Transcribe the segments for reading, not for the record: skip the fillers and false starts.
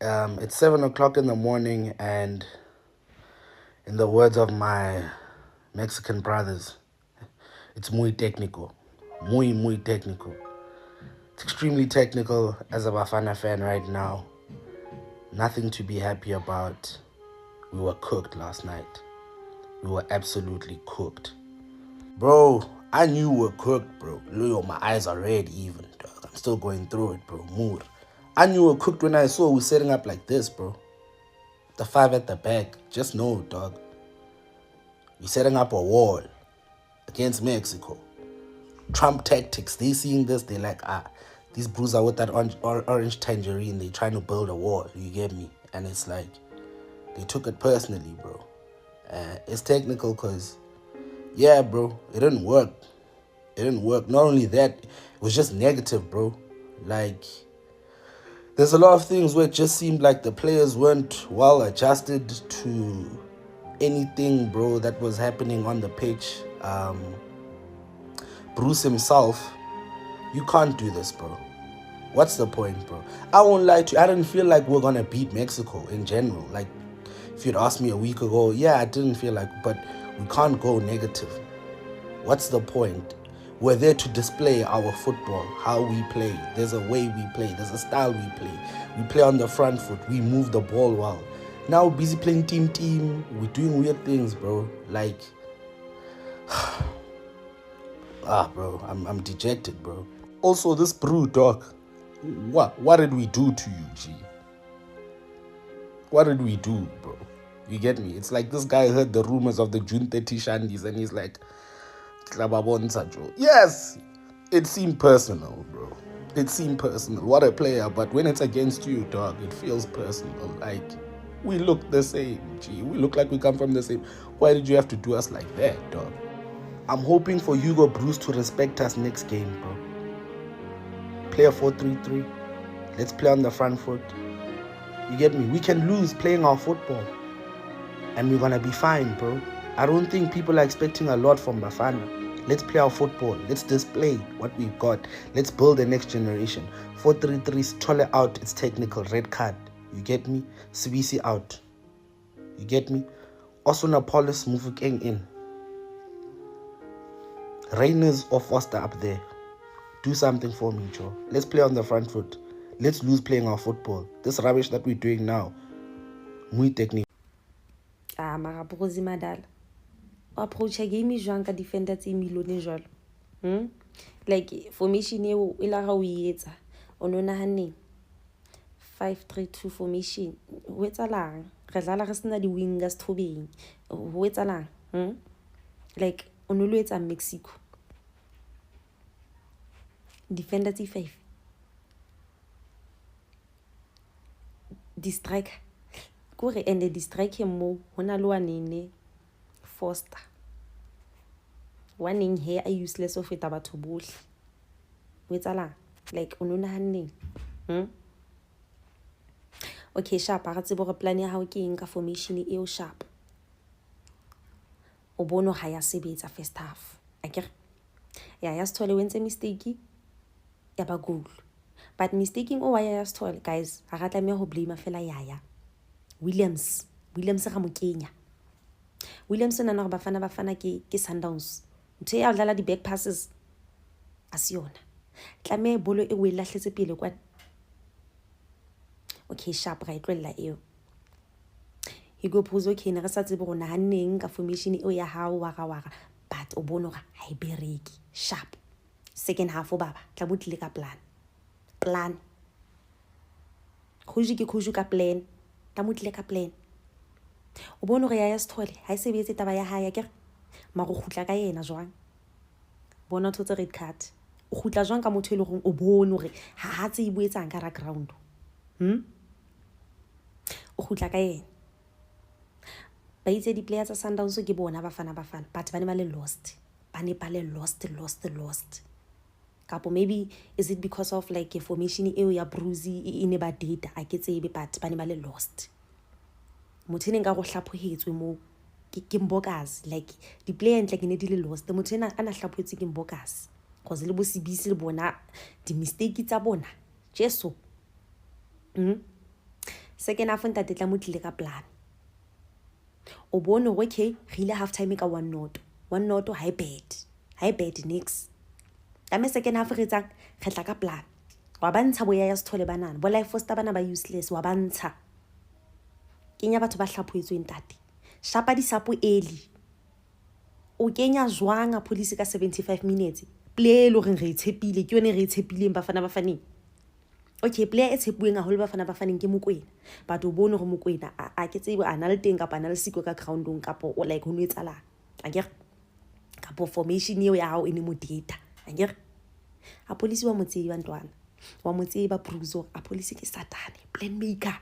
It's 7 o'clock in the morning, and in the words of my Mexican brothers, it's muy técnico. Muy técnico. It's extremely technical as a Bafana fan right now. Nothing to be happy about. We were cooked last night. We were absolutely cooked. Bro, I knew we were cooked, bro. Look, my eyes are red even, dog. I'm still going through it, bro. Mood. I knew we were cooked when I saw we setting up like this, bro. The five at the back. Just know, dog. We're setting up a wall against Mexico. Trump tactics. They seeing this, they like, these brews are with that orange tangerine. They trying to build a wall. You get me? And it's like, they took it personally, bro. It's technical because, yeah, bro, it didn't work. It didn't work. Not only that, it was just negative, bro. Like, there's a lot of things where it just seemed like the players weren't well adjusted to anything, bro, that was happening on the pitch. Bruce himself, you can't do this, bro. What's the point, bro? I won't lie to you. I didn't feel like we're gonna beat Mexico in general. Like, if you'd asked me a week ago, yeah, I didn't feel like, but we can't go negative. What's the point? We're there to display our football, how we play. There's a way we play. There's a style we play. We play on the front foot. We move the ball well. Now we're busy playing team. We're doing weird things, bro. Like, bro, I'm dejected, bro. Also, this brew, dog. What did we do to you, G? What did we do, bro? You get me? It's like this guy heard the rumors of the June 30 shandies and he's like, yes, it seemed personal, bro. It seemed personal. What a player. But when it's against you, dog, it feels personal. Like, we look the same, G. We look like we come from the same. Why did you have to do us like that, dog? I'm hoping for Hugo Bruce to respect us next game, bro. Play a 4-3-3. Let's play on the front foot. You get me? We can lose playing our football. And we're going to be fine, bro. I don't think people are expecting a lot from Bafana. Let's play our football. Let's display what we've got. Let's build the next generation. 4-3-3, Tole out. It's technical. Red card. You get me? Sibisi out. You get me? Osunapolis Mufukeng in. Reyners or Foster up there. Do something for me, Joe. Let's play on the front foot. Let's lose playing our football. This rubbish that we're doing now. Muy technique. Mara Brosi Madal. Approach a game is ka defender tse milone jwalo. Like formation eo e la ga o etsa. O no nahane 5-3-2 formation. Ho etsalang? Re dlala re sena di wingers thobeng. Ho etsalang? Like o no lo etsa Mexico. Defender tse 5. Di striker. Kore and the striker mo hona lo anene Foster. One in here I useless of feta batho bohle. Ho etsalang? Like o no nahaneng. Okay, sharp. Ga tsebo re plan ya hao ke eng ka formation eo sharp. O bono ha ya sebetsa first half. Akere ya Sithole wentse mistake ya ba goal. But mistaking o wa ya Sithole, guys, ha ga tlameha ho blame fela ya. Williams ga mo kenya. Williams nna go bafana ke Sundowns. Ntse ya dlala di back passes a se yona. Tlameha bolo e we lahletse pele kwa. Okay, sharp ra itlwella eo. Hugo Bruce okay na re sa tsebe gona hanneng ka formation eo ya hao wa ga but o bono ga ha ibereki. Sharp. Second half o baba tla botlile ka plan. Khuji ke khuju ka plan. Ta motlile ka plan. O bono re ya Sithole ha e sebetse taba ya hae ke ma go khutla ka yena jwang. Bona thotse red card. O khutla jwang ka motho e le gong o bono re ha tse e boetsang ka ra ground. O khutla ka yena. Ba itse di players tsa Sundowns ke bona bafana but ba ne ba le lost. Ba ne ba le lost. Kapo maybe is it because of like a formation eo ya Bruzi e ne ba data a ke tsebe but ba ne ba le lost. Motho ne nka go hlaphohetswe mo ke Mbokazi like di player ntle ke ne di le lost. Motho ena ana hlaphohetse ke Mbokazi cause le bo Sibisi le bona di mistake tsa bona. Jesu. second half ntate tla mo tlile ka plan o bone okay re ile half time ka 1-0 high bad nix ka me second half re tsa re tla ka plan wa bantsha boya ya Sithole banana bo life foster bana ba useless wa bantsha kenya batho ba hlaphoetswe ntate shapa di sapo early o kenya jwanga police ka 75 minutes play lo re itshepile ke yone re itshepileng bafana okay player e tshepueng a hole bafana bafaneng ke Mokwena but o bone go Mokwena a ke tsebe ana le teng kapa ana le siko ka groundong kapa o like ho no etsala akere kapo formation eo ya hao ene mo data akere a police wa motsei ba ntwana wa motsei ba Bruzo a police ke satane plan maker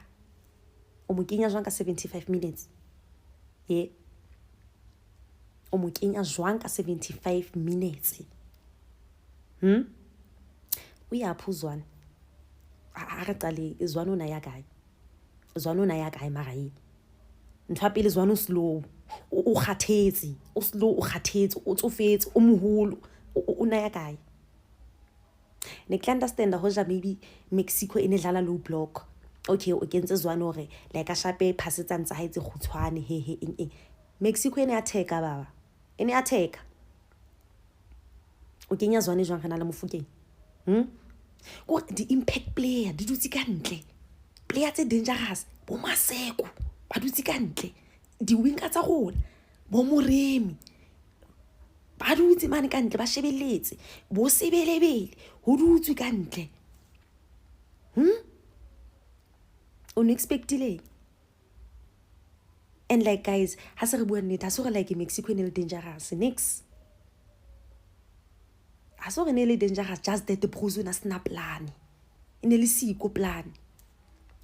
o mo kenya jwang ka 75 minutes o mo kenya jwang ka 75 minutes o ya phuzwana a re qale Zwane na ya kae magae ntwa pele Zwane slow o kgathetse o slow o kgathetse o tsofetse o moholo o na ya kae ne ke understand ho ja maybe Mexico ene dlala low block okay o kentse Zwane hore like a shape phasetsang tsa haetse khutshwane eng Mexico ene attacker baba ene attacker o kenya Zwane jwang kana le Mofokeng go the impact player di dutse ka ntle player tse dangerous bo Maseko ba dutse ka ntle di winger tsa gona bo Moremi ba dutse mane ka ntle ba shebeletse bo Sebelebele ho dutse ka ntle unexpectedly and like guys ha se re bua nnete ha se re like Mexico ene le dangerous nix ha so re ne le dangerous just that the Bruzo na sna plan ene le siko plan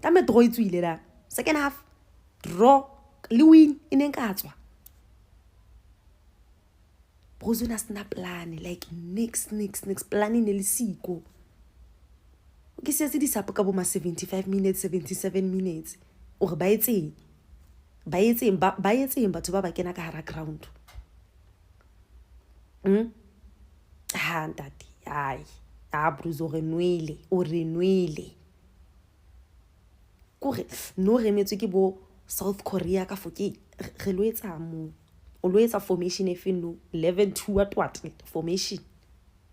ka me draw itswile la second half draw le win ene nkatswa Bruzo na sna plan like nix plan ene le siko ke se di sapo ka bo ma 75 minutes 77 minutes o re ba etseng batho ba kena ka hara ground ha ntate ai a Bruzo re nwele kore no re metswe ke bo South Korea ka foke re lo etsa mo o lo etsa formation e feno 11-2 what formation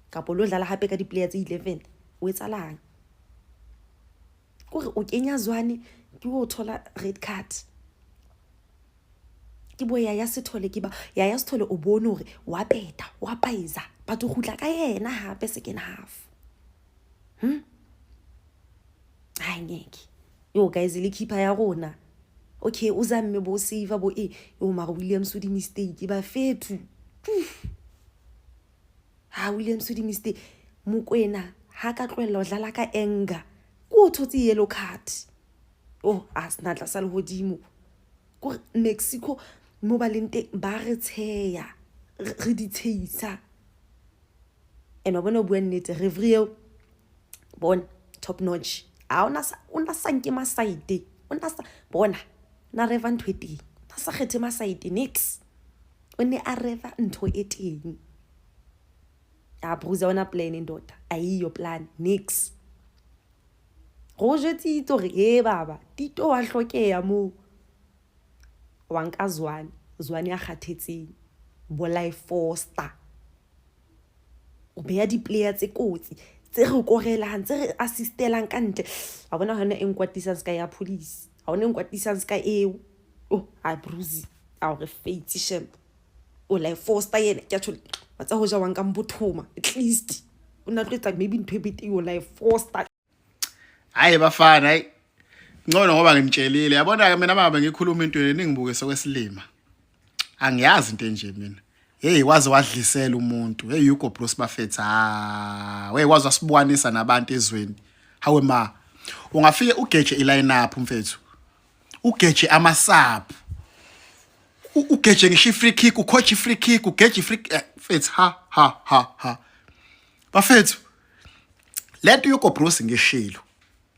ka polo dlala hape ka di players 11 o etsa lang kore o kenya Zwane ke o thola red card ke boya ya Sithole ke ba ya Sithole o bone hore wa peta wa paiza but o gutla ka yena hape second half ai ngeke yo guys le keeper ya rona okay uzamme bo save bo yo Mara Williams o di mistake ba fetu Williams o di mistake Mokwena ha ka tlwella o dlala ka anger ko thotse yellow card asnatla sa le hodimo ko Mexico mo ba lente ba re tsheya re di tshisa eno bona bua nnete referee bon top notch una sanke masaite una sa bona na reva ntho eteng na sa kgethe masaite nix o ne a reva ntho eteng a Bruzo ona plan ndota ayiyo plan nix go jetse itore baba tito wa hlokeya mo wa nka Zwane ya kgathetseng bo life foster o beya di player tse kotsi tse re korelang tse re assistelang ka ntle a bona hona eng kwatisa ska ya police a ona eng kwatisa ska eo a Bruzi a re fate shame o life foster yena ke tshole batsa ho ja wanka mbothoma at least una tletsa maybe ntwe bit o life foster hayi bafana hayi ngcono ngoba ngimtshelile yabona ke mina mama ngikhuluma into ningibuke sokwesilima angiyazi into enje mina hey wazi wadlisela umuntu hey Hugo Bros bafetha hey wazi wasibukwanisa nabantu ezweni hawe ma ungafike ugeje iline up mfethu ugeje amasap ugeje ngisho free kick ucoach free kick ugeje free mfethu ha bafethu lento Hugo Bros ngishilo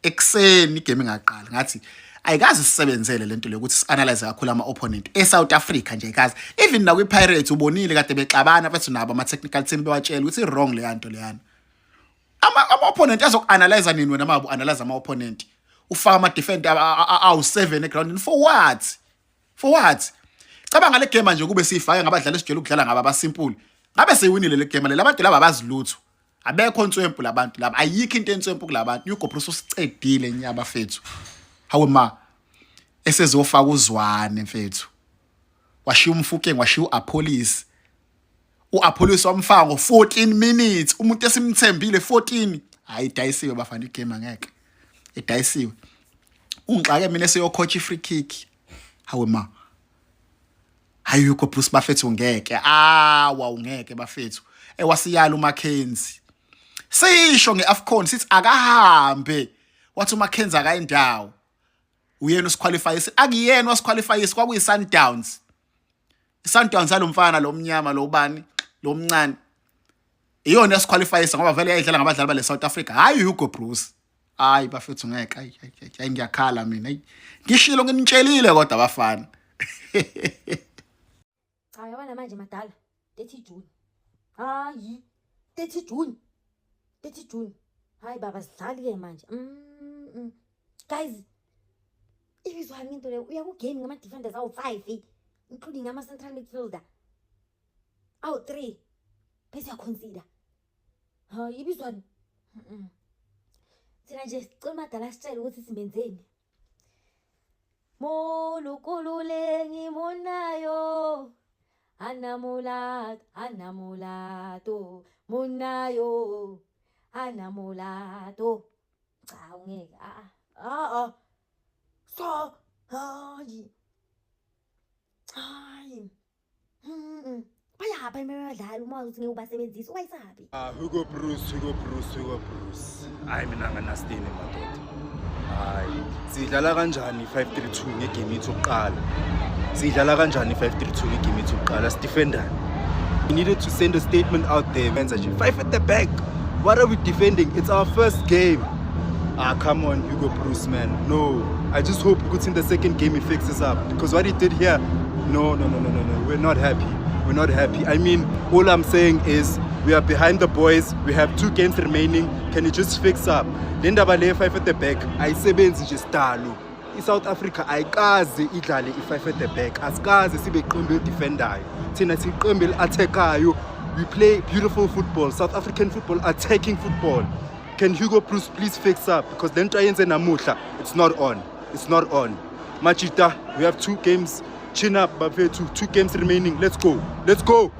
ekseni igame ngaqala ngathi ayikazi sisebenzele lento lokuthi sianalyze kakhulu ama opponent eSouth Africa nje kazi even na kwiPirates ubonile kade bexabana bethu nabo ama technical team bewatshela ukuthi wrong le yanto leyana ama opponent azokuanalyze nini wena mabu analyze ama opponent ufaka ama-defender awu-7 egroundini for what cabanga le game nje kube siyifake ngabadlali esijele ukudlala ngaba basimple ngabe seyiwinile le game le abantu laba abazilutho abekho nswempu labantu laba ayikho into enswempu kulabantu Hugo Bruce usicedile nyaba fethu hawe ma esezofaka uzwane mfethu washiya umfukeng washiya uApollos uApollos wamfaka ngo14 minutes umuntu esimthembile 14 hayi dayisiwe bafana igame angeke idayisiwe ungixake mina eseyocoach free kick hawe ma hayi Hugo Bruce bafethu ngeke ungeke bafethu wasiyala uMackenzie sisho ngeAfcon sithi akahambe wathi uMackenzie akayindawo uyena usiqualify akuyena wasiqualify kwakuyi Sundowns iSundowns alomfana lo mnyama lo ubani lo mncane iyona yasiqualify ngoba vele yayidlala ngabadlali bale South Africa hayi Hugo Bruce hayi bafethu ngeke hayi ngiyakhala mina ngishilo nginitshelile kodwa abafana cha yabona manje madala 30 June hayi 30 June hayi baba sidlali ke manje guys ibizwani into le uya ku game ngama defenders awu5 including ama central midfielder awu3 bese uyaconsider hayi ibizwani thina nje sicela madala sitshela ukuthi simbenzeni molukulule ngimonayo anamulato munayo anamulato cha ungeke so hayi bayapha imidlalo uma uthi ngeke ubasebenzise ubayisaphi Hugo Bruce hayi mina nganastini madoda hayi sidlala kanjani 5-3-2 ngegame yethu yokuqala sidlala kanjani 5-3-2 ngegame yethu yokuqala sidefendani we needed to send a statement out there menza nje 5 at the back what are we defending it's our first game come on Hugo Bruce man no I just hope ukuthi in the second game he fixes up because what he did here no we're not happy I mean all I'm saying is we are behind the boys we have 2 games remaining can you just fix up le ndaba le 5 at the back ayisebenzi nje sidalo iSouth Africa ayikaze idlale i5 at the back asikaze sibe iqembu elidefendayo thina siqembu eliattackayo we play beautiful football South African football attacking football can Hugo Bruce please fix up because le nto ayenze namuhla it's not on Machita we have 2 games chin up bafethu 2 games remaining let's go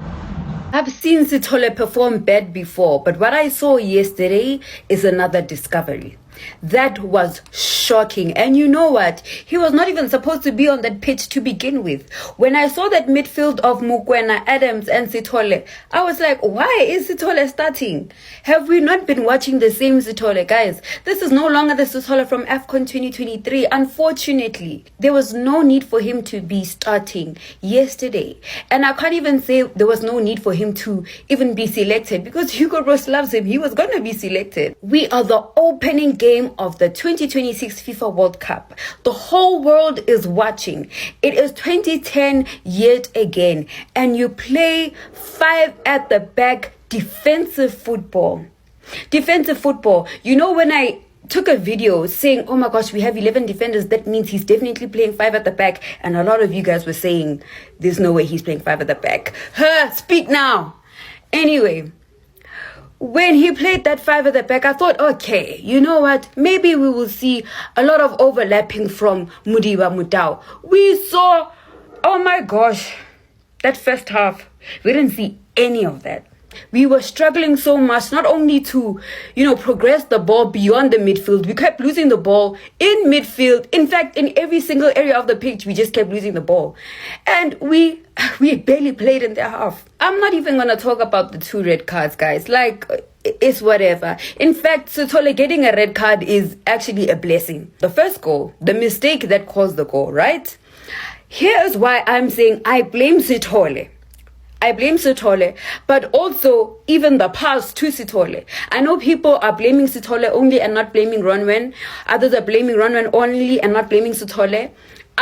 I've seen Sithole perform bad before, but what I saw yesterday is another discovery. That was shocking. And you know what? He was not even supposed to be on that pitch to begin with. When I saw that midfield of Mokoena, Adams and Sithole, I was like, why is Sithole starting? Have we not been watching the same Sithole? Guys, this is no longer the Sithole from AFCON 2023. Unfortunately, there was no need for him to be starting yesterday. And I can't even say there was no need for him to even be selected because Hugo Bruce loves him. He was going to be selected. We are the opening game of the 2026 FIFA World Cup. The whole world is watching. It is 2010 yet again, and you play 5 at the back defensive football. You know, when I took a video saying, oh my gosh, we have 11 defenders, that means he's definitely playing 5 at the back, and a lot of you guys were saying there's no way he's playing 5 at the back. Speak now. Anyway, when he played that 5 at the back, I thought, okay, you know what? Maybe we will see a lot of overlapping from Mudiba Mutau. We saw, oh my gosh, that first half, we didn't see any of that. We were struggling so much, not only to, progress the ball beyond the midfield. We kept losing the ball in midfield. In fact, in every single area of the pitch, we just kept losing the ball. And we barely played in their half. I'm not even going to talk about the 2 red cards, guys. Like, it's whatever. In fact, Sithole getting a red card is actually a blessing. The first goal, the mistake that caused the goal, right? Here's why I'm saying I blame Sithole. But also even the pass to Sithole. I know people are blaming Sithole only and not blaming Ronwen. Others are blaming Ronwen only and not blaming Sithole.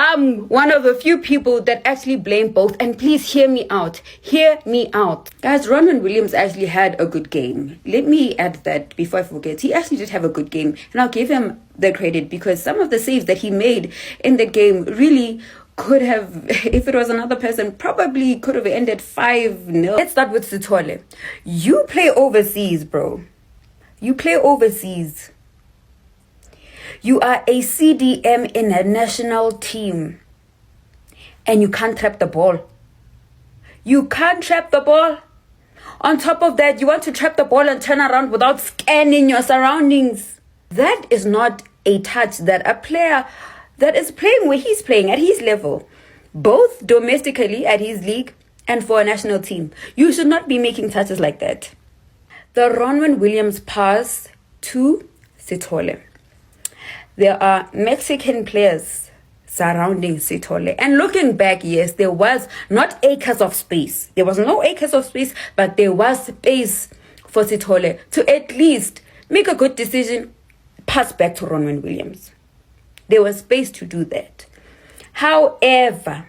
I'm one of the few people that actually blame both. And please hear me out. Hear me out. Guys, Ronwen Williams actually had a good game. Let me add that before I forget. He actually did have a good game. And I'll give him the credit because some of the saves that he made in the game really could have, if it was another person, probably could have ended 5-0. Let's start with Sithole. You play overseas, bro. You play overseas. You are a CDM in a national team. And you can't trap the ball. You can't trap the ball. On top of that, you want to trap the ball and turn around without scanning your surroundings. That is not a touch that a player that is playing where he's playing at his level, both domestically at his league and for a national team. You should not be making touches like that. The Ronwen Williams pass to Sithole. There are Mexican players surrounding Sithole. And looking back, yes, there was not acres of space. There was no acres of space, but there was space for Sithole to at least make a good decision, pass back to Ronwen Williams. There was space to do that. However,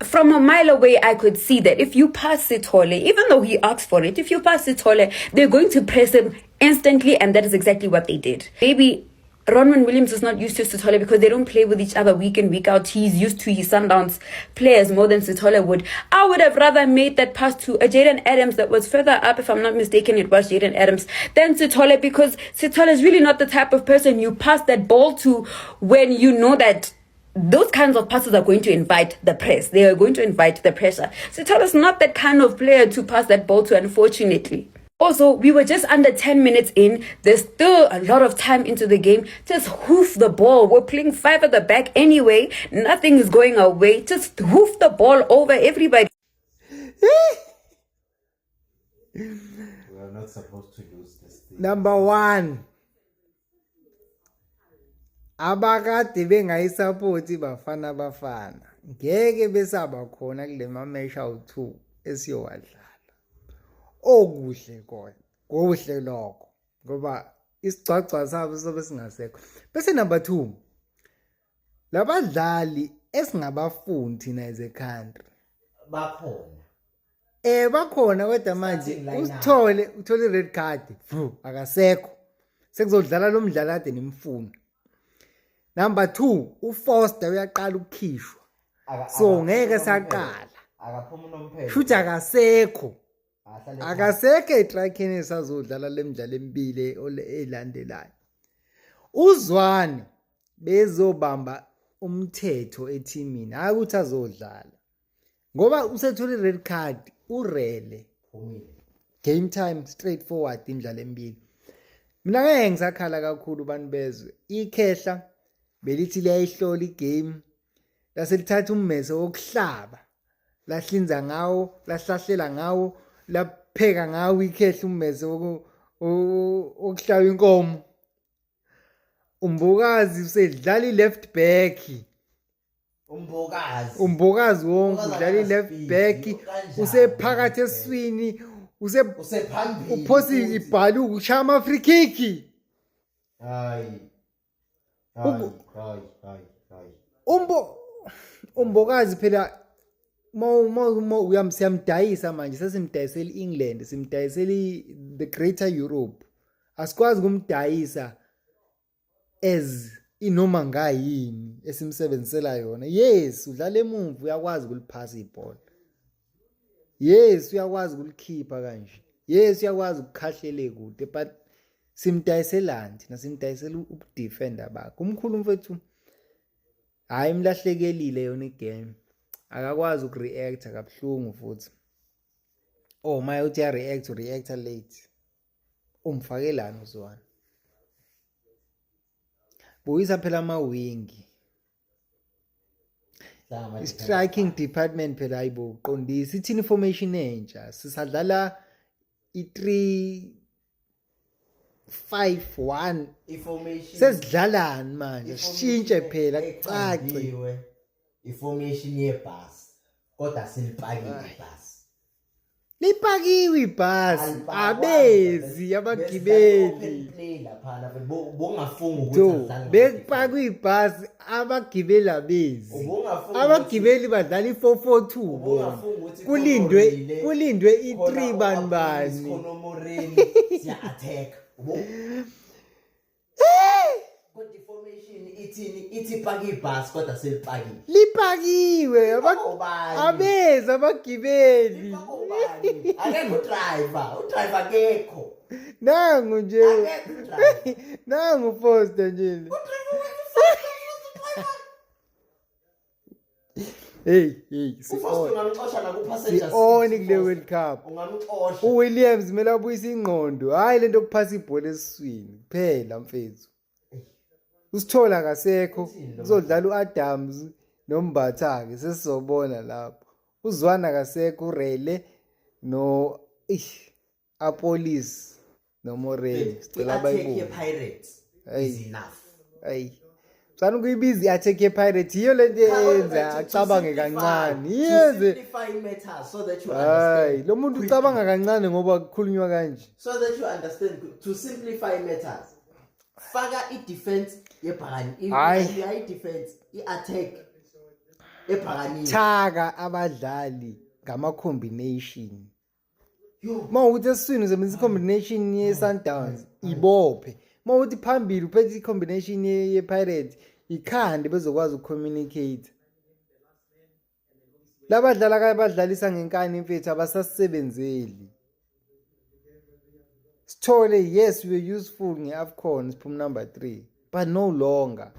from a mile away, I could see that if you pass Sithole, even though he asked for it, if you pass Sithole, they're going to press him instantly, and that is exactly what they did. Maybe Ronwen Williams is not used to Sithole because they don't play with each other week in, week out. He's used to his Sundowns players more than Sithole would. I would have rather made that pass to a Jaden Adams that was further up, if I'm not mistaken, it was Jaden Adams, than Sithole, because Sithole is really not the type of person you pass that ball to when you know that those kinds of passes are going to invite the press. They are going to invite the pressure. Sithole is not that kind of player to pass that ball to, unfortunately. Also, we were just under 10 minutes in. There's still a lot of time into the game. Just hoof the ball. We're playing 5 at the back anyway. Nothing is going our way. Just hoof the ball over everybody. We are not supposed to lose this thing. Number 1. Abakade bengayisupport Bafana ngeke besaba khona kule match awu2 esiyowadlala. Okuhle kona kuhle lokho ngoba isicwacwa sabo sobe singasekho. Bese number 2, labadlali esingabafundi thina as a country Bakhona. bakhona kodwa manje uthole red card akasekho, sekuzodlala lo mdlalo ade nimfuna. Number 2, uFoster uyaqala ukukhishwa, so ngeke saqala Akaphuma unomphela. futhi akasekho etrackini esazodlala lemidlalo emibili elandelayo. uZwane bezobamba umthetho ethimini, hayi ukuthi azodlala ngoba usethole red card urele game time straightforward imidlalo emibili. Mina ngeke ngisakhala kakhulu bani bezwe ikhehla belithi liyayihlola igame laselithatha ummese wokuhlaba lahlinza ngawo lahlahlela ngawo lapheka ngawo ikhehla ummese wokuhlaba inkomo. Umbokazi usedlala left back, umbokazi wonke udlala left back, usephakathi eswini, Usephambili. uphosi ibhaluku ushaya free kick. Hayi. Umbokazi phela siyamdayisa manje, sesimdayisela England, simdayisela the greater Europe. Asikwazi kumdayisa as inoma ngayini esimsebenzisela yona. Yes, udlala emuva uyakwazi ukuliphasa ibhola. Yes, uyakwazi ukulikhipha kanje. Yes, uyakwazi ukukhahlele kude, but simdayiselani thina? Simdayisela ukudefenda bakhe. Umkhulu mfethu hayi imlahlekelile yona igame, akakwazi ukureact kabuhlungu futhi. Oh my uthi ya react late, umfakelana uZwane. Buyisa phela amawingi, striking department phela ayibo uqondisa ithini formation entsha, sisadlala i-3-5-1 Information. sesidlalani manje, sishintshe phela kucace. Information yebhasi. Kodwa silipakile ibhasi. lipakiwe ibhasi abezi abagibeli bekupakwe ibhasi abagibeli abezi abagibeli badlala i-442 bona kulindwe i-3 bani lipakiwe abezi abagibeli nangu nje nangu Foster nje hey si-on kule World Cup uWilliams kumele abuyise ingqondo hayi lento kuphasa ibhola esiswini kuphela mfethu usithola akasekho uzodlala uAdams noMbatha-ke sesizobona lapho uzwana akasekho uRele no aPolice noMoreni sicela abayibuke Pirates is enough. Hey sana kuyibiza i-attack ye-Pirates yiyo lento yenza acabange kancane yenze Simplify matters so that you hayi understand. lo muntu ucabanga kancane ngoba kukhulunywa kanje So that you understand, to simplify matters. Faka i-defense yebhakani, i-defense, i-attack ebhakanini. thaka abadlali ngama-combination mawukuthi esiswini usebenzisa i-combination ye-Sundowns ibophe mawukuthi phambili uphethe i-combination ye-Pirates ikhande bezokwazi ukucommunicate labadlala kanye badlalisa ngenkani mfethu abasasebenzeli Sithole yes we were useful nge-AFCON siphuma number 3 but no longer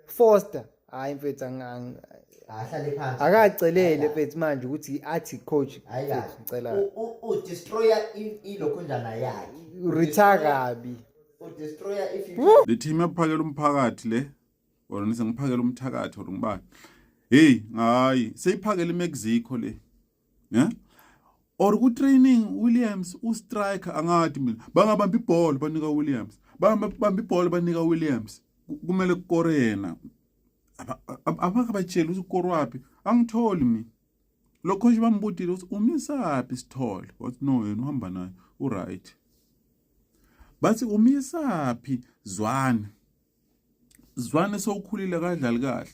Foster hayi mfethu Ahlale phansi. akacelele mfethu manje ukuthi athi coach Hayi mfethu ngicela destroyer ilokhunjana yakhe. retire kabi Destroyer if you le team yaphakela umphakathi le or nise ngiphakela umthakathi or ngibani hey hayi seyiphakela iMexico le or ku training Williams u striker angadi mina bangabamba ibhola banika Williams bamba ibhola banika Williams kumele kukorena abakabachela usikoro wapi angitholi mina lo coach bambudile uthi umisaphi Sithole wathi no yena uhamba naye u right bathi umisaphi Zwane sowukhulile kadlali kahle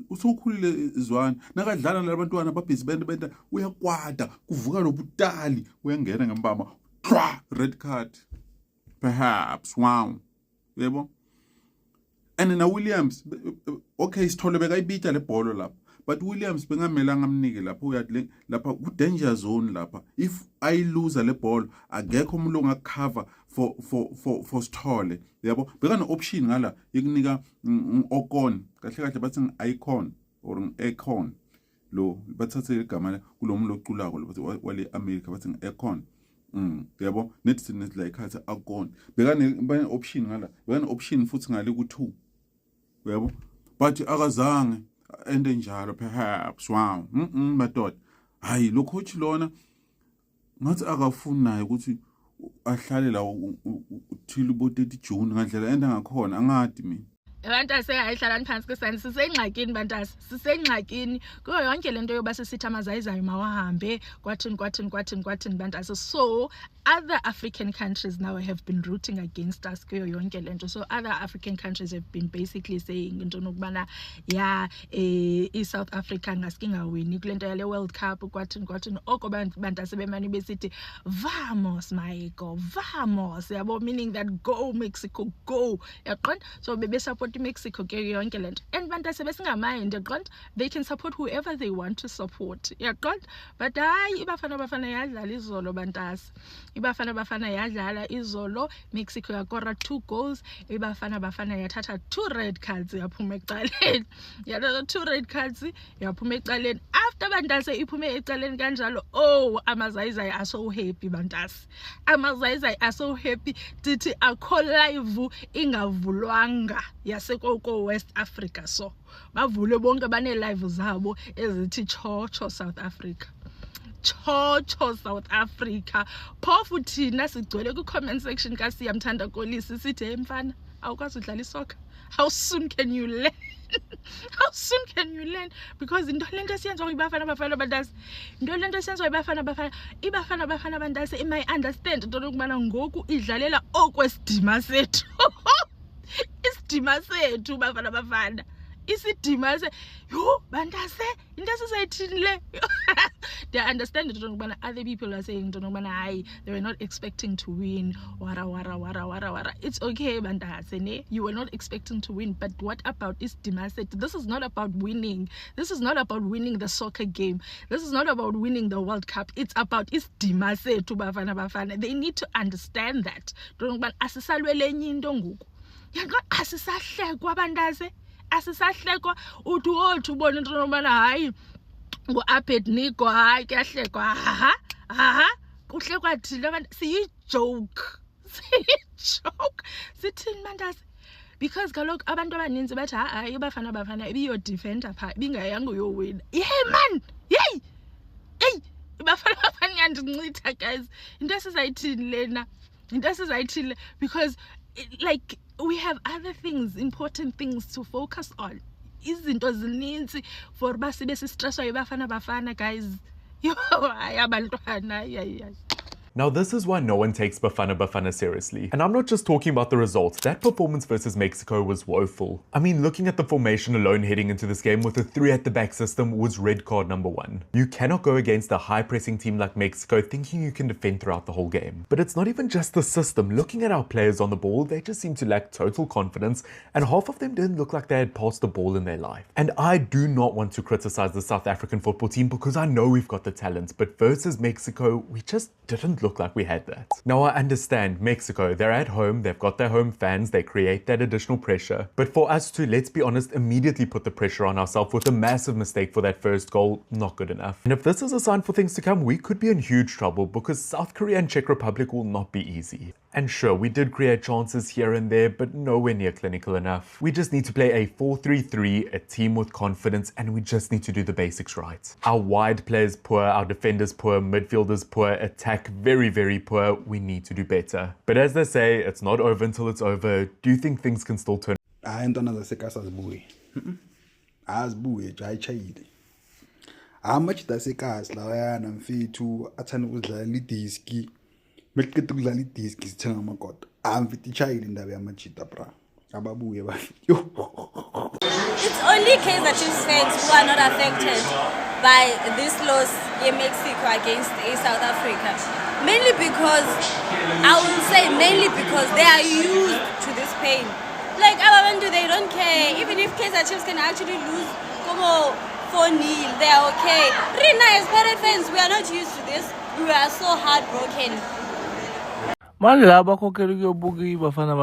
usokhulile Zwane nakadlala nalabantwana ababhizi benda uyakwada kuvuka lobutali uyangena ngempama red card perhaps wow yebo and na Williams okay Sithole bekayibita le bhola lapha but Williams bengamelanga amnike lapha uyathi lapha ku danger zone lapha if I lose le ball akekho umuntu ongacover for Sithole yabo bekana option ngala ikunika Ocon kahle bathi icon or icon lo bathathe igama kulomuntu oculako lo wale America bathi icon yabo nethi like hatha Ocon bekana option ngala bekana option futhi ngale ku2 yabo but akazange ende njalo perhaps wow madoda hayi lo coach lona ngathi akafuni naye ukuthi ahlale la uthile bo 30 June ngandlela enda ngakhona angadi mina Bantase ayihlalani phansi kesani sisengxakini bantase sisengxakini kuyo yonke lento yoba sisithi amazayizayo mawahambe kwathini bantase so other African countries now have been rooting against us kuyo yonke lento so other African countries have been basically saying into nokubana South Africa ngasikinga wini kulento yale World Cup kwathini oko bantase bemani besithi vamos Michael vamos yabo meaning that go Mexico go yaqonda so bebe support Mexico ke yonke lento and bantase besingamind yaqonda they can support whoever they want to support yaqonda but hayi ibafana yadlala izolo bantase ibafana yadlala izolo Mexico yakora 2 goals ibafana yathatha 2 red cards yaphuma ecaleni yathatha 2 red cards yaphuma ecaleni after bantase iphume ecaleni kanjalo oh amazayizayi are so happy bantase amazayizayi are so happy tithi akho live ingavulwanga yasekoko West Africa so bavule bonke bane live zabo ezithi chocho South Africa chocho South Africa phofu thina sigcwele ku comment section kaSiyamthanda Kolisi sithi hey mfana awukwazi udlala isoccer. How soon can you learn? How soon can you learn? Because into lento esiyenziwa ibafana bantasi. Into lento esiyenziwa ibafana bantasi. It might understand into lokubana ngoku idlalela okwesidima sethu. Isidima sethu bafana. Isidima se yo bantase into esizayithini le. They understand it. Other people are saying they were not expecting to win. Wara. It's okay, bantase, ne? You were not expecting to win, but what about Isidima sethu? This is not about winning. This is not about winning the soccer game. This is not about winning the World Cup. It's about Isidima sethu bafana. They need to understand that. Asisalwele enye into ngoku. Yanga asisahlekwa bantase. Asisahlekwa uthi ubona into nobana hayi ngo-Abednego hayi kuyahlekwa kuhlekwa thina abantu siyi-joke sithini bantase because kaloku abantu abaninzi bathi hayi ibafana ibiyodefenda phaa ibingayanga uyowina man yeyi ibafana iyandincitha guys into esizayithini lena because like we have other things, important things to focus on. Izinto zininzi for uba sibe sistresswa ibafana guys. Yo abantwana. Now this is why no one takes Bafana seriously. And I'm not just talking about the results. That performance versus Mexico was woeful. I mean, looking at the formation alone heading into this game with a 3 at the back system was red card number 1. You cannot go against a high pressing team like Mexico thinking you can defend throughout the whole game. But it's not even just the system. Looking at our players on the ball, they just seem to lack total confidence, and half of them didn't look like they had passed the ball in their life. And I do not want to criticize the South African football team because I know we've got the talent, but versus Mexico, we just didn't look like we had that. Now I understand Mexico, they're at home, they've got their home fans, they create that additional pressure. But for us to, let's be honest, immediately put the pressure on ourselves with a massive mistake for that first goal, not good enough. And if this is a sign for things to come, we could be in huge trouble because South Korea and Czech Republic will not be easy. And sure, we did create chances here and there, but nowhere near clinical enough. We just need to play a 4-3-3, a team with confidence, and we just need to do the basics right. Our wide players poor, our defenders poor, midfielders poor, attack very, very poor. We need to do better. But as they say, it's not over until it's over. Do you think things can still turn? Intwana zasekhaya azibuye. Azibuye nje ayitshayile. Amajita asekhaya lawayana mfethu athanda ukudlala idiski. Meqeda ukudlala idiski sithenga amagodo. Mfethu itshayile indaba yamajita bra. Ababuye ba. It's only Kaizer Chiefs fans who are not affected by this loss in Mexico against South Africa. Mainly because, I would say mainly because they are used to this pain. Like Ababantu, they don't care. Even if Kaizer Chiefs can actually lose 4-0, they are okay. Rina as Pirate fans, we are not used to this. We are so heartbroken. Manje laba bakhokhela ukuyobuka ibafana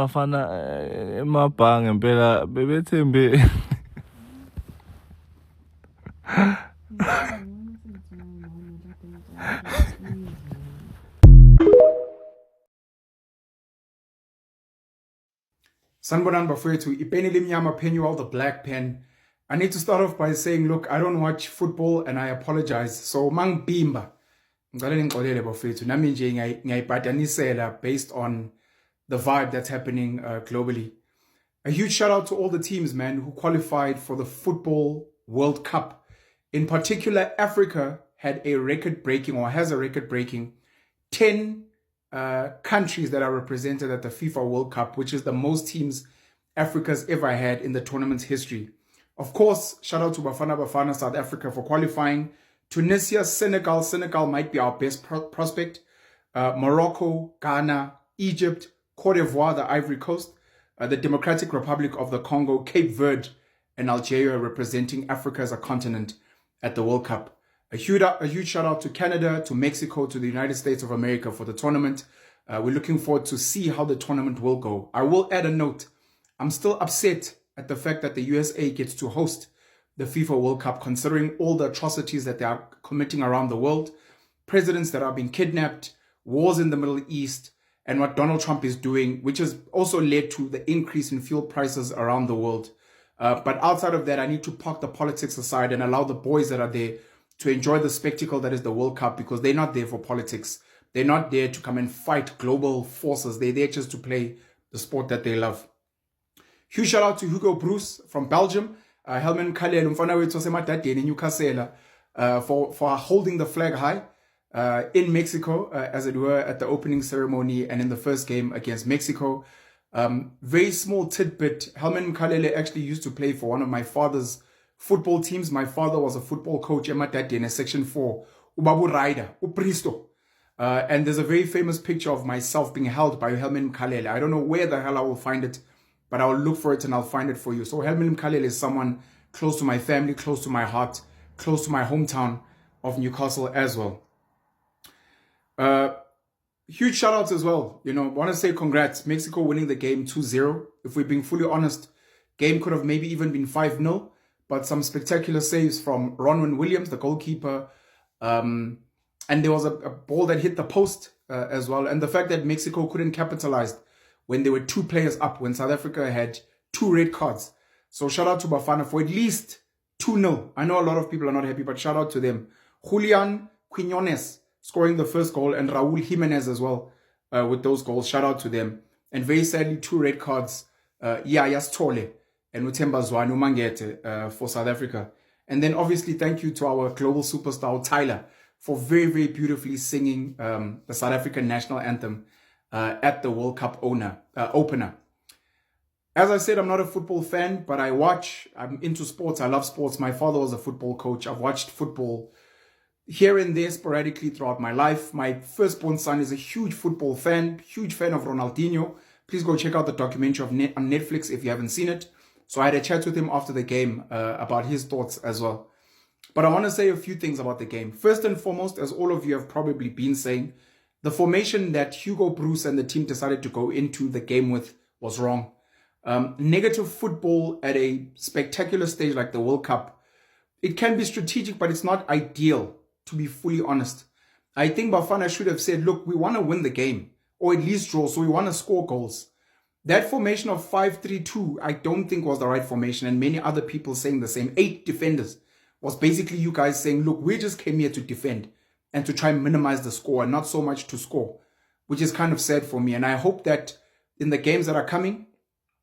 emabhange impela bebethembe Sanbonan Bafwetu, Ipeni Limyama Penuel, the Black Pen. I need to start off by saying, look, I don't watch football and I apologize. So, Mang Bimba, based on the vibe that's happening globally. A huge shout out to all the teams, man, who qualified for the Football World Cup. In particular, Africa had a record-breaking, or has a record-breaking, 10 countries that are represented at the FIFA World Cup, which is the most teams Africa's ever had in the tournament's history. Of course, shout out to Bafana, South Africa for qualifying. Tunisia, Senegal might be our best prospect. Morocco, Ghana, Egypt, Cote d'Ivoire, the Ivory Coast, the Democratic Republic of the Congo, Cape Verde, and Algeria representing Africa as a continent at the World Cup. A huge shout out to Canada, to Mexico, to the United States of America for the tournament. We're looking forward to see how the tournament will go. I will add a note. I'm still upset at the fact that the USA gets to host the FIFA World Cup, considering all the atrocities that they are committing around the world, presidents that are being kidnapped, wars in the Middle East, and what Donald Trump is doing, which has also led to the increase in fuel prices around the world. But outside of that, I need to park the politics aside and allow the boys that are there to enjoy the spectacle that is the World Cup, because they're not there for politics. They're not there to come and fight global forces. They're there just to play the sport that they love. Huge shout out to Hugo Bruce from Belgium. Helman Kalel, umfana wethu wasemadadeni eNewcastle, for holding the flag high in Mexico, as it were, at the opening ceremony and in the first game against Mexico. Very small tidbit. Helman Kalele actually used to play for one of my father's football teams. My father was a football coach at Matadene, Section 4, Ubabu Rider, Upristo. And there's a very famous picture of myself being held by Helman Kalele. I don't know where the hell I will find it, but I'll look for it and I'll find it for you. So Helman Kalele is someone close to my family, close to my heart, close to my hometown of Newcastle as well. Huge shout outs as well. Want to say congrats. Mexico winning the game 2-0. If we're being fully honest, game could have maybe even been 5-0, but some spectacular saves from Ronwen Williams, the goalkeeper. And there was a ball that hit the post as well. And the fact that Mexico couldn't capitalize when there were 2 players up, when South Africa had 2 red cards. So shout out to Bafana for at least 2-0. I know a lot of people are not happy, but shout out to them. Julian Quinones scoring the first goal, and Raul Jimenez as well with those goals. Shout out to them. And very sadly, 2 red cards. Yaya Stole and Utemba Zwane Umangete for South Africa. And then obviously thank you to our global superstar Tyler for very, very beautifully singing the South African national anthem at the World Cup opener. As I said, I'm not a football fan, but I'm into sports. I love sports. My father was a football coach. I've watched football here and there sporadically throughout my life. My firstborn son is a huge football fan, huge fan of Ronaldinho. Please go check out the documentary on Netflix if you haven't seen it. So I had a chat with him after the game about his thoughts as well. But I want to say a few things about the game. First and foremost, as all of you have probably been saying, the formation that Hugo Bruce and the team decided to go into the game with was wrong. Negative football at a spectacular stage like the World Cup, it can be strategic, but it's not ideal, to be fully honest. I think Bafana should have said, look, we want to win the game, or at least draw, so we want to score goals. That formation of 5-3-2, I don't think was the right formation, and many other people saying the same. 8 defenders was basically you guys saying, look, we just came here to defend and to try and minimize the score and not so much to score, which is kind of sad for me. And I hope that in the games that are coming,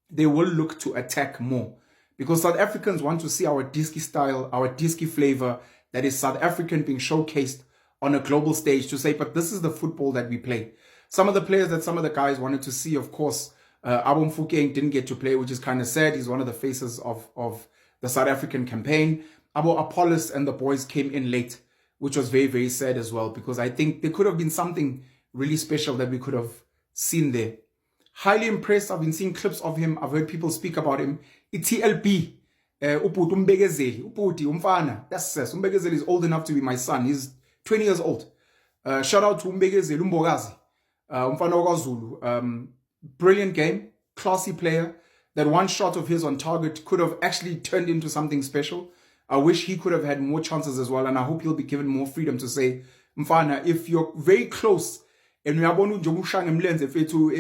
they will look to attack more, because South Africans want to see our disky style, our disky flavor that is South African being showcased on a global stage, to say, but this is the football that we play. Some of the players that some of the guys wanted to see, of course, Abo Mofokeng didn't get to play, which is kind of sad. He's one of the faces of the South African campaign. Abo Apollos and the boys came in late, which was very, very sad as well, because I think there could have been something really special that we could have seen there. Highly impressed. I've been seeing clips of him. I've heard people speak about him. TLB, Uputi Umbegezeli, Uputi Umfana. That's Umbegezeli is old enough to be my son. He's 20 years old. Shout out to Umbegezeli Umbogazi, Umfana Zulu. Brilliant game, classy player. That one shot of his on target could have actually turned into something special. I wish he could have had more chances as well, and I hope he'll be given more freedom to say, Mfana, if you're very close and uyabona nje ushanga emlenze mfethu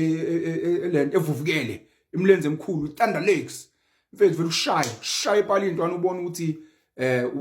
evuvukele imlenze emkhulu thunder legs mfethu vele ushaya ipali intwana ubona ukuthi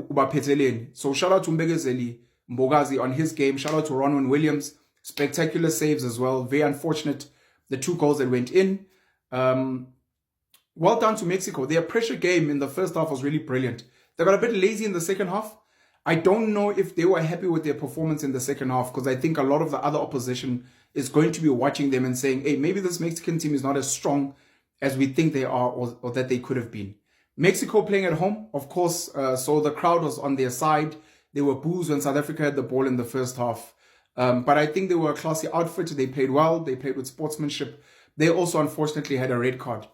ubaphetheleni. So shout out to Mbekezeli Mbogazi on his game. Shout out to Ronwen Williams, spectacular saves as well. Very unfortunate the 2 goals that went in. Well done to Mexico. Their pressure game in the first half was really brilliant. They got a bit lazy in the second half. I don't know if they were happy with their performance in the second half, because I think a lot of the other opposition is going to be watching them and saying, hey, maybe this Mexican team is not as strong as we think they are, or that they could have been. Mexico playing at home, of course, so the crowd was on their side. There were boos when South Africa had the ball in the first half. But I think they were a classy outfit. They played well. They played with sportsmanship. They also, unfortunately, had a red card.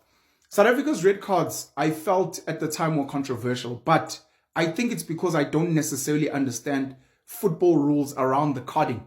South Africa's red cards, I felt at the time, were controversial, but I think it's because I don't necessarily understand football rules around the carding,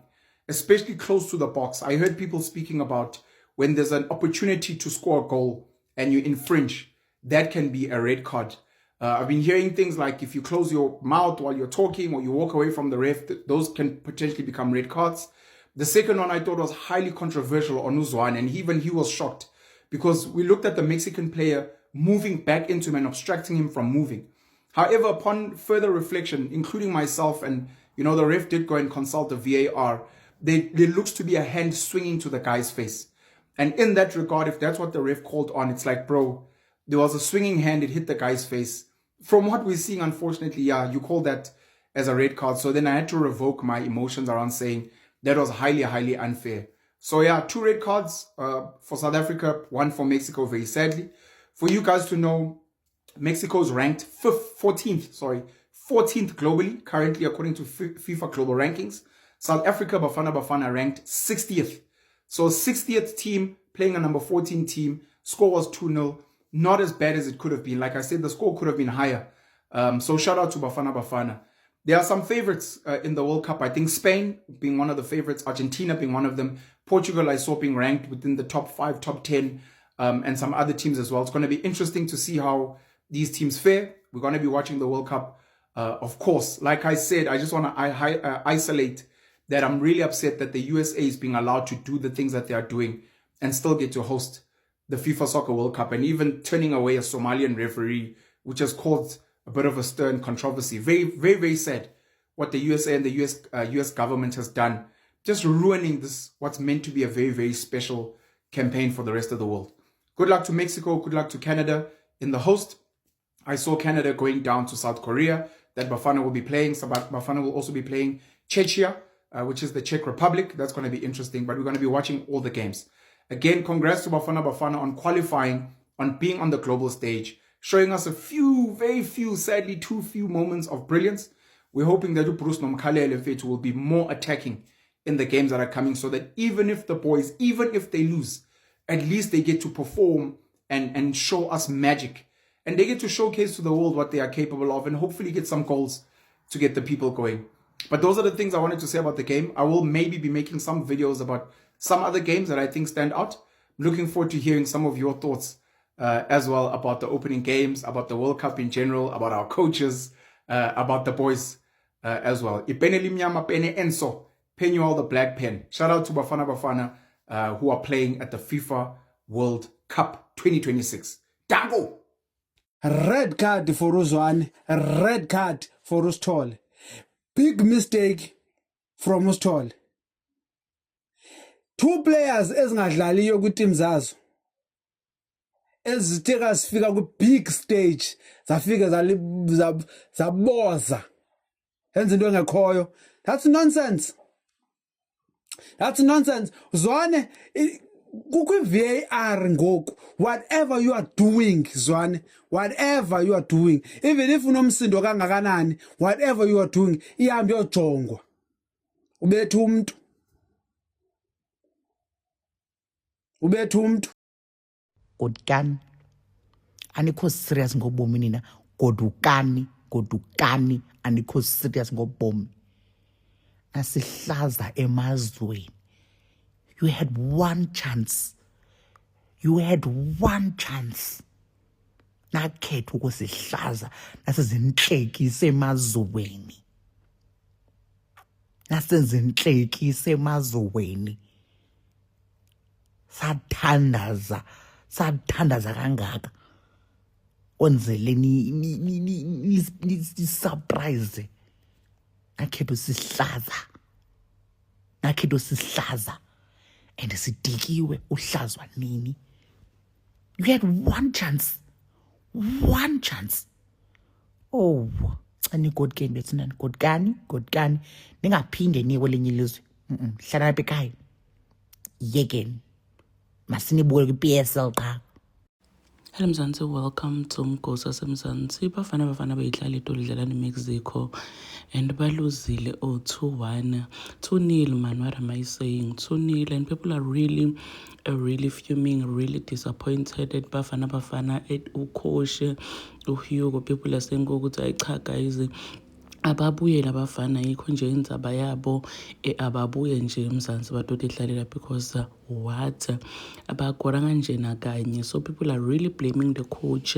especially close to the box. I heard people speaking about when there's an opportunity to score a goal and you infringe, that can be a red card. I've been hearing things like if you close your mouth while you're talking or you walk away from the ref, those can potentially become red cards. The second one I thought was highly controversial on Uzwan, and even he was shocked because we looked at the Mexican player moving back into him and obstructing him from moving. However, upon further reflection, including myself, and the ref did go and consult the VAR, there looks to be a hand swinging to the guy's face. And in that regard, if that's what the ref called on, it's like, bro, There was a swinging hand, it hit the guy's face. From what we're seeing, unfortunately, yeah, you call that as a red card. So then I had to revoke my emotions around saying that was highly, highly unfair. So yeah, 2 red cards for South Africa, 1 for Mexico, very sadly. For you guys to know, Mexico's ranked 14th globally, currently according to FIFA Global Rankings. South Africa, Bafana Bafana, ranked 60th. So 60th team playing a number 14 team. Score was 2-0. Not as bad as it could have been. Like I said, the score could have been higher. So shout out to Bafana Bafana. There are some favorites in the World Cup. I think Spain being one of the favorites, Argentina being one of them, Portugal I saw being ranked within the top 5, top 10, and some other teams as well. It's going to be interesting to see how these teams fare. We're going to be watching the World Cup, of course. Like I said, I just want to isolate that I'm really upset that the USA is being allowed to do the things that they are doing and still get to host the FIFA Soccer World Cup, and even turning away a Somalian referee, which has caused a bit of a stir and controversy. Very, very, very sad what the USA and the US government has done, just ruining this, what's meant to be a very, very special campaign for the rest of the world. Good luck to Mexico, good luck to Canada in the host. I saw Canada going down to South Korea, that Bafana will be playing. So Bafana will also be playing Czechia, which is the Czech Republic. That's going to be interesting, but we're going to be watching all the games. Again, congrats to Bafana Bafana on qualifying, on being on the global stage, showing us a few, very few, sadly, too few moments of brilliance. We're hoping that Bruce Nomkhale will be more attacking in the games that are coming, so that even if the boys, even if they lose, at least they get to perform and show us magic. And they get to showcase to the world what they are capable of, and hopefully get some goals to get the people going. But those are the things I wanted to say about the game. I will maybe be making some videos about some other games that I think stand out. I'm looking forward to hearing some of your thoughts as well about the opening games, about the World Cup in general, about our coaches, about the boys as well. Ipene Limnyama Pene Enso, Penuel the Black Pen. Shout out to Bafana Bafana who are playing at the FIFA World Cup 2026. Dango! Red card for Uzwane, red card for Ustol. Big mistake from Ustol. 2 players ezingadlaliyo kwi-team zazo ezithe sifika ku-big stage zafika zaboza enza into engekhoyo. That's nonsense. That's nonsense. Zwane kukho VAR ngoku. Whatever you are doing, Zwane, whatever you are doing, even if unomsindo kangakanani, whatever you are doing, ihambe yojongwa. Ubethe umuntu. Godukani anikho serious ngobomi nina. Godukani anikho serious ngobomi. Nasihlaza emazweni. You had one chance. Nakhetha ukusihlaza nasizinhlekisa emazweni. Sathandaza kangaka. Onzele ni surprise. Nakhetha usihlaza. And sidikiwe uhlazwa nini. You had one chance. Oh, ani God game betsinani. Godukani. Ningaphinde niye kwelinye ilizwe. Hlala lapha ekhaya. Yekeni. Masinibuke ku-PSL qha. Hello Mzansi, welcome to Mgosi waseMzansi. Bafana bayidlala iToli idlala neMexico and baluzile 2-1. 2-0 man, what am I saying? 2-0, and people are really fuming, really disappointed at Bafana at uKoshe, uHugo. People are saying ukuthi ayicha guys, ababuye labafana yikho nje indzaba yabo ababuye nje eMzansi batodidlalela because what abakoranga nje nakanye. So people are really blaming the coach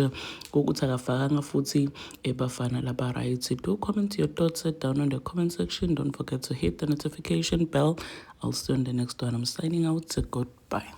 ukuthi akafakanga futhi ebafana laba right. Do comment your thoughts down on the comment section. Don't forget to hit the notification bell. I'll see you on the next one. I'm signing out. Goodbye.